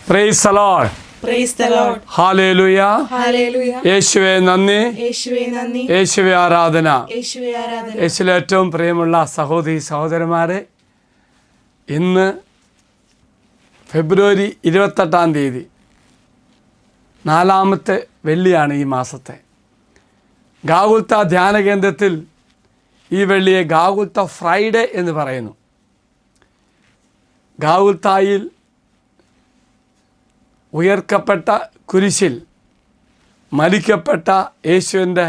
Praise the Lord. Praise the Lord. Hallelujah. Hallelujah. യേശുവേ നന്ദി, യേശുവേ നന്ദി, യേശുവേ ആരാധന. യേശുവേ ആരാധന. യേശുവിൽ ഏറ്റവും പ്രിയമുള്ള സഹോദരി സഹോദരന്മാരെ, ഇന്ന് ഫെബ്രുവരി 28 4-ാമത്തെ വെള്ളിയാണ് ഈ മാസത്തെ. ഗാഗുൽത്ത ധ്യാന കേന്ദ്രത്തിൽ ഈ വെള്ളിയെ ഗാഗുൽത്ത ഫ്രൈഡേ എന്ന് പറയുന്നു. ഗാഗുൽത്തായിൽ ഉയർക്കപ്പെട്ട കുരിശിൽ മരിക്കപ്പെട്ട യേശുവിൻ്റെ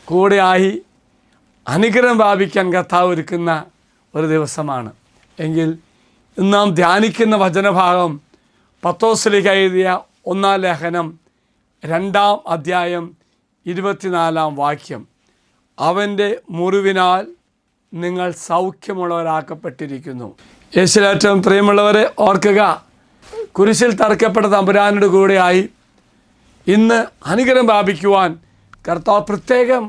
കൂടെയായി അനുഗ്രഹം പ്രാപിക്കാൻ കർത്താവ് ഒരുക്കുന്ന ഒരു ദിവസമാണ്. എങ്കിൽ ഇന്ന് നാം ധ്യാനിക്കുന്ന വചനഭാഗം പത്രോസിലേക്ക് എഴുതിയ 1-ാം ലേഖനം 2-ാം അധ്യായം 24-ാം വാക്യം. അവൻ്റെ മുറിവിനാൽ നിങ്ങൾ സൗഖ്യമുള്ളവരാക്കപ്പെട്ടിരിക്കുന്നു. യേശുവിൽ ഏറ്റവും പ്രിയമുള്ളവരെ ഓർക്കുക, കുരിശിൽ തറക്കപ്പെട്ട തമ്പുരാനുടെ കൂടെയായി ഇന്ന് അനുഗ്രഹം പ്രാപിക്കുവാൻ കർത്താവ് പ്രത്യേകം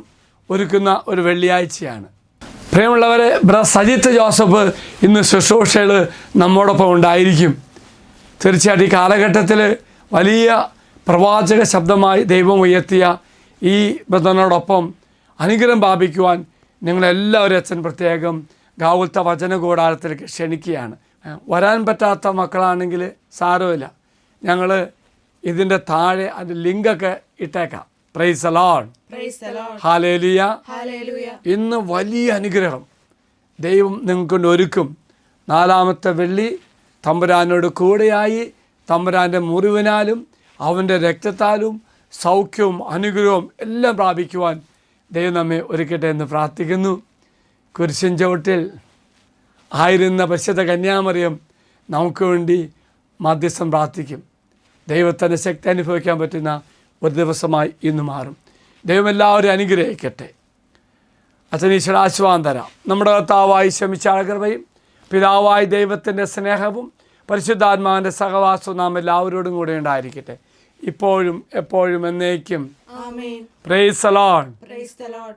ഒരുക്കുന്ന ഒരു വെള്ളിയാഴ്ചയാണ്. പ്രിയമുള്ളവരെ, സജിത്ത് ജോസഫ് ഇന്ന് ശുശ്രൂഷകൾ നമ്മോടൊപ്പം ഉണ്ടായിരിക്കും. തീർച്ചയായിട്ടും ഈ കാലഘട്ടത്തിൽ വലിയ പ്രവാചക ശബ്ദമായി ദൈവം ഉയർത്തിയ ഈ ബ്രദറിനോടൊപ്പം അനുഗ്രഹം പ്രാപിക്കുവാൻ നിങ്ങളെല്ലാവരും അച്ഛൻ പ്രത്യേകം ഗാഗുൽത്ത വചന കൂടാരത്തിലേക്ക് ക്ഷണിക്കുകയാണ്. വരാൻ പറ്റാത്ത മക്കളാണെങ്കിൽ സാരമില്ല, ഞങ്ങൾ ഇതിൻ്റെ താഴെ അതിൻ്റെ ലിങ്കൊക്കെ ഇട്ടേക്കാം. Praise the Lord. ഹല്ലേലൂയ. ഇന്ന് വലിയ അനുഗ്രഹം ദൈവം നിങ്ങൾക്ക് ഒരുക്കും. 4-ാമത്തെ വെള്ളി തമ്പുരാനോട് കൂടെയായി തമ്പുരാൻ്റെ മുറിവിനാലും അവൻ്റെ രക്തത്താലും സൗഖ്യവും അനുഗ്രഹവും എല്ലാം പ്രാപിക്കുവാൻ ദൈവം നമ്മെ ഒരുക്കട്ടെ എന്ന് പ്രാർത്ഥിക്കുന്നു. കുരിശിൻ ചുവട്ടിൽ ആയിരുന്ന പരിശുദ്ധ കന്യാമറിയം നമുക്ക് വേണ്ടി മധ്യസ്ഥം പ്രാർത്ഥിക്കും. ദൈവത്തിൻ്റെ ശക്തി അനുഭവിക്കാൻ പറ്റുന്ന ഒരു ദിവസമായി ഇന്ന് മാറും. ദൈവം എല്ലാവരും അനുഗ്രഹിക്കട്ടെ. അച്ഛൻ ഈശ്വര ആശീർവാദം തരാം. നമ്മുടെ കർത്താവായി ശമിച്ചാൽ കൃപയും പിതാവായി ദൈവത്തിൻ്റെ സ്നേഹവും പരിശുദ്ധാത്മാവിൻ്റെ സഹവാസവും നാം എല്ലാവരോടും കൂടെ ഉണ്ടായിരിക്കട്ടെ, ഇപ്പോഴും എപ്പോഴും എന്നേക്കും. Amen. Praise the Lord. Praise the Lord.